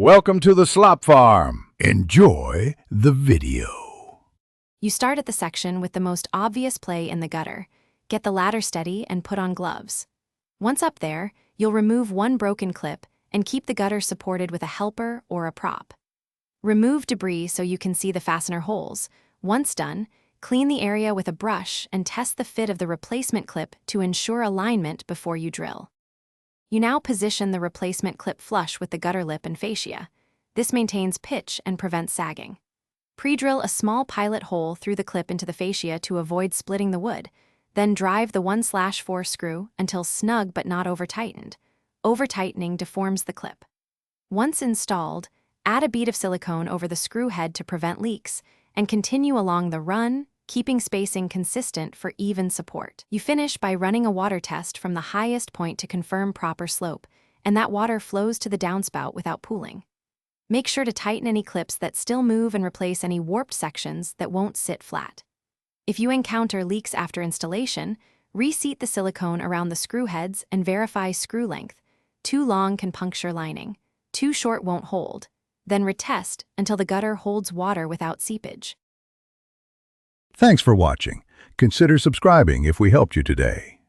Welcome to the slop farm. Enjoy the video. You start at the section with the most obvious play in the gutter. Get the ladder steady and put on gloves. Once up there, you'll remove one broken clip and keep the gutter supported with a helper or a prop. Remove debris so you can see the fastener holes. Once done, clean the area with a brush and test the fit of the replacement clip to ensure alignment before you drill. You now position the replacement clip flush with the gutter lip and fascia. This maintains pitch and prevents sagging. Pre-drill a small pilot hole through the clip into the fascia to avoid splitting the wood. Then drive the 1/4 screw until snug but not over-tightened. Over-tightening deforms the clip. Once installed, add a bead of silicone over the screw head to prevent leaks, and continue along the run, keeping spacing consistent for even support. You finish by running a water test from the highest point to confirm proper slope, and that water flows to the downspout without pooling. Make sure to tighten any clips that still move and replace any warped sections that won't sit flat. If you encounter leaks after installation, reseat the silicone around the screw heads and verify screw length. Too long can puncture lining. Too short won't hold. Then retest until the gutter holds water without seepage. Thanks for watching. Consider subscribing if we helped you today.